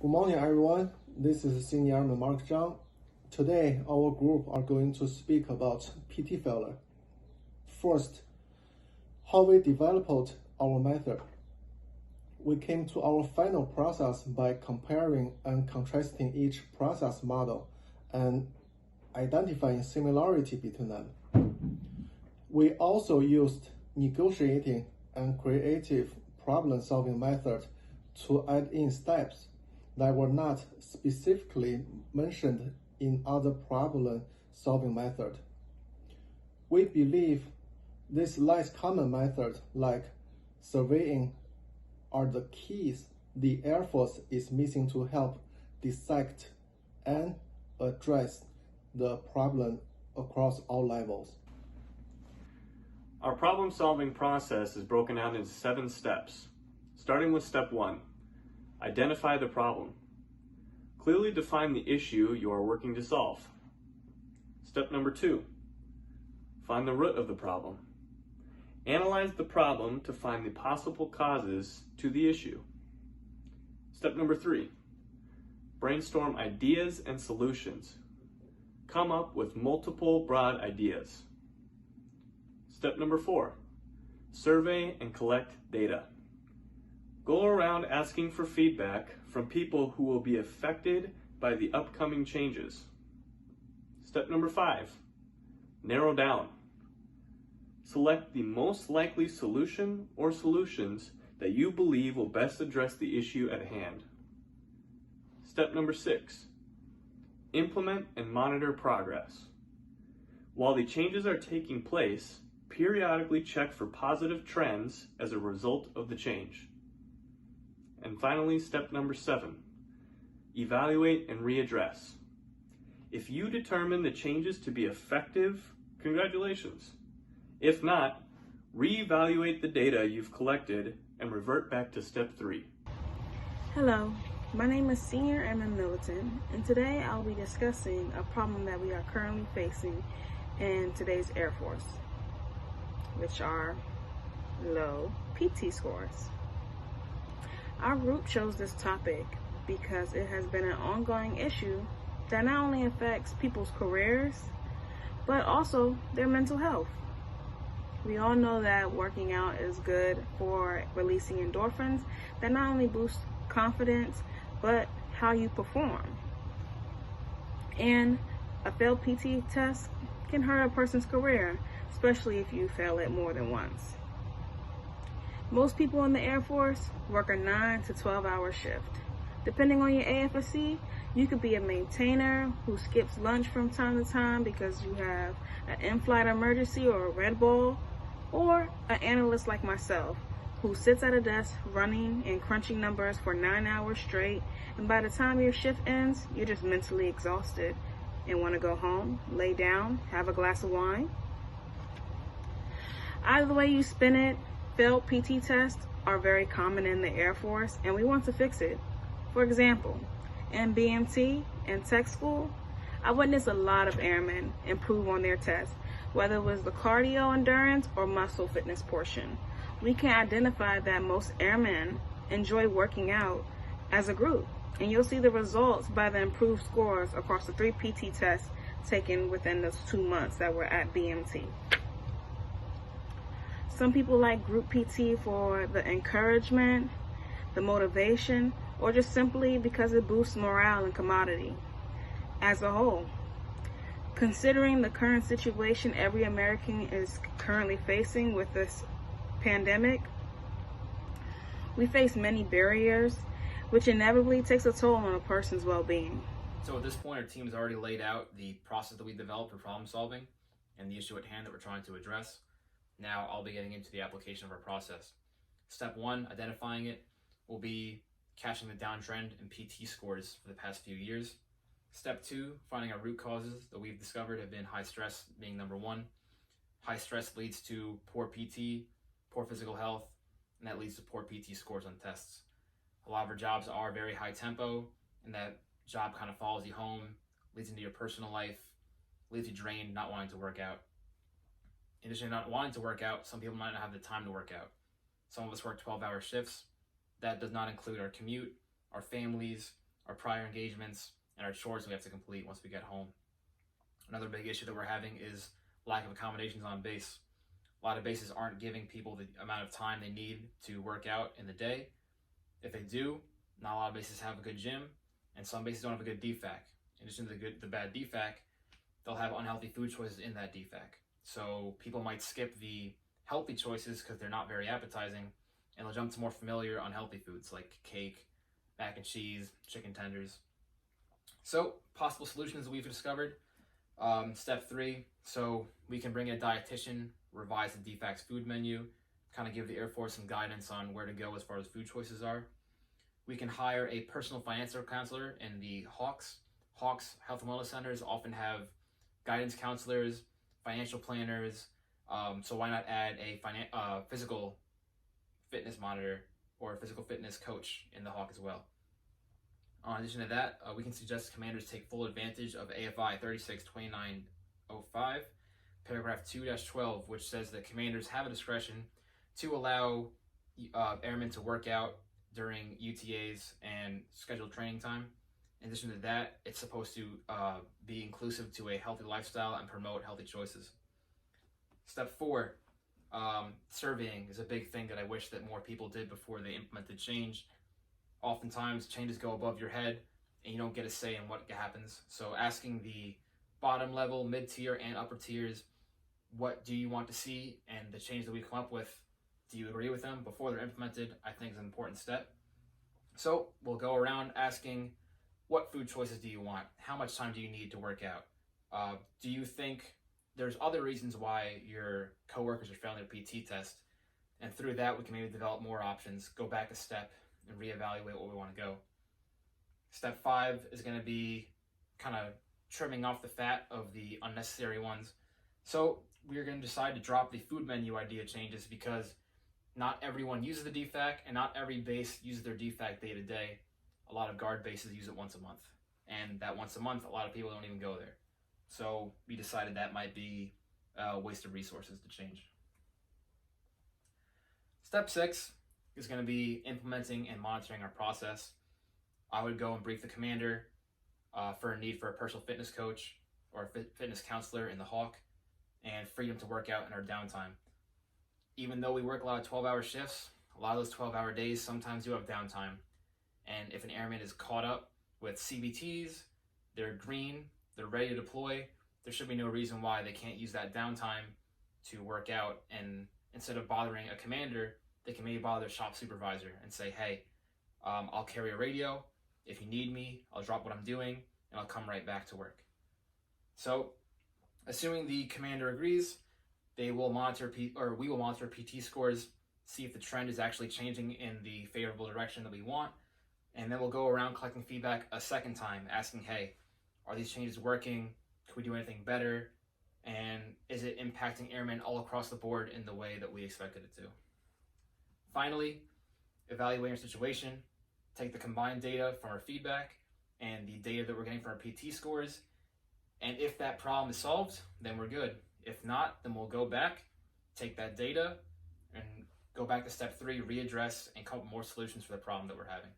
Good morning, everyone. This is Senior Mark Zhang. Today, our group are going to speak about PT failure. First, how we developed our method. We came to our final process by comparing and contrasting each process model and identifying similarity between them. We also used negotiating and creative problem-solving methods to add in steps that were not specifically mentioned in other problem-solving methods. We believe these less common methods like surveying are the keys the Air Force is missing to help dissect and address the problem across all levels. Our problem-solving process is broken out into 7 steps, starting with step 1. Identify the problem. Clearly define the issue you are working to solve. Step number 2. Find the root of the problem. Analyze the problem to find the possible causes to the issue. Step number 3. Brainstorm ideas and solutions. Come up with multiple broad ideas. Step number 4. Survey and collect data. Go around asking for feedback from people who will be affected by the upcoming changes. Step number 5. Narrow down. Select the most likely solution or solutions that you believe will best address the issue at hand. Step number 6. Implement and monitor progress. While the changes are taking place, periodically check for positive trends as a result of the change. And finally, step number 7, evaluate and readdress. If you determine the changes to be effective, congratulations. If not, reevaluate the data you've collected and revert back to step 3. Hello, my name is Senior Emma Militant, and today I'll be discussing a problem that we are currently facing in today's Air Force, which are low PT scores. Our group chose this topic because it has been an ongoing issue that not only affects people's careers, but also their mental health. We all know that working out is good for releasing endorphins that not only boost confidence, but how you perform. And a failed PT test can hurt a person's career, especially if you fail it more than once. Most people in the Air Force work a 9 to 12-hour shift. Depending on your AFSC, you could be a maintainer who skips lunch from time to time because you have an in-flight emergency or a red ball, or an analyst like myself who sits at a desk running and crunching numbers for 9 hours straight, and by the time your shift ends, you're just mentally exhausted and want to go home, lay down, have a glass of wine. Either way you spin it, failed PT tests are very common in the Air Force, and we want to fix it. For example, in BMT and tech school, I witnessed a lot of airmen improve on their tests, whether it was the cardio endurance or muscle fitness portion. We can identify that most airmen enjoy working out as a group, and you'll see the results by the improved scores across the 3 PT tests taken within those 2 months that were at BMT. Some people like group PT for the encouragement, the motivation, or just simply because it boosts morale and commodity as a whole. Considering the current situation every American is currently facing with this pandemic, we face many barriers, which inevitably takes a toll on a person's well-being. So at this point, our team has already laid out the process that we developed for problem solving and the issue at hand that we're trying to address. Now I'll be getting into the application of our process. Step 1, identifying it, will be catching the downtrend in PT scores for the past few years. Step 2, finding our root causes that we've discovered have been high stress being number 1. High stress leads to poor PT, poor physical health, and that leads to poor PT scores on tests. A lot of our jobs are very high tempo, and that job kind of follows you home, leads into your personal life, leaves you drained, not wanting to work out. In addition to not wanting to work out, some people might not have the time to work out. Some of us work 12-hour shifts. That does not include our commute, our families, our prior engagements, and our chores we have to complete once we get home. Another big issue that we're having is lack of accommodations on base. A lot of bases aren't giving people the amount of time they need to work out in the day. If they do, not a lot of bases have a good gym, and some bases don't have a good DFAC. In addition to the bad DFAC, they'll have unhealthy food choices in that DFAC. So people might skip the healthy choices because they're not very appetizing, and they'll jump to more familiar unhealthy foods like cake, mac and cheese, chicken tenders. So possible solutions we've discovered. Step 3, so we can bring in a dietitian, revise the DFAC's food menu, kind of give the Air Force some guidance on where to go as far as food choices are. We can hire a personal financial counselor in the Hawks. Hawks Health and Wellness Centers often have guidance counselors, financial planners, so why not add a physical fitness monitor or a physical fitness coach in the Hawk as well. In addition to that, we can suggest commanders take full advantage of AFI 362905, paragraph 2-12, which says that commanders have a discretion to allow airmen to work out during UTAs and scheduled training time. In addition to that, it's supposed to be inclusive to a healthy lifestyle and promote healthy choices. Step 4, surveying is a big thing that I wish that more people did before they implemented change. Oftentimes, changes go above your head, and you don't get a say in what happens. So asking the bottom level, mid-tier, and upper tiers, what do you want to see, and the change that we come up with, do you agree with them before they're implemented, I think is an important step. So we'll go around asking, what food choices do you want? How much time do you need to work out? Do you think there's other reasons why your coworkers are failing their PT test? And through that, we can maybe develop more options, go back a step, and reevaluate where we want to go. Step 5 is going to be kind of trimming off the fat of the unnecessary ones. So we're going to decide to drop the food menu idea changes because not everyone uses the DFAC, and not every base uses their DFAC day to day. A lot of guard bases use it once a month, and that once a month, a lot of people don't even go there. So we decided that might be a waste of resources to change. Step 6 is going to be implementing and monitoring our process. I would go and brief the commander for a need for a personal fitness coach or a fitness counselor in the Hawk, and freedom to work out in our downtime. Even though we work a lot of 12-hour shifts, a lot of those 12-hour days sometimes do have downtime. And if an airman is caught up with CBTs, they're green, they're ready to deploy, there should be no reason why they can't use that downtime to work out. And instead of bothering a commander, they can maybe bother their shop supervisor and say, hey, I'll carry a radio. If you need me, I'll drop what I'm doing, and I'll come right back to work. So, assuming the commander agrees, we will monitor PT scores, see if the trend is actually changing in the favorable direction that we want, and then we'll go around collecting feedback a second time, asking, hey, are these changes working? Can we do anything better? And is it impacting airmen all across the board in the way that we expected it to? Finally, evaluate our situation, take the combined data from our feedback and the data that we're getting from our PT scores, and if that problem is solved, then we're good. If not, then we'll go back, take that data, and go back to step 3, readdress, and come up with more solutions for the problem that we're having.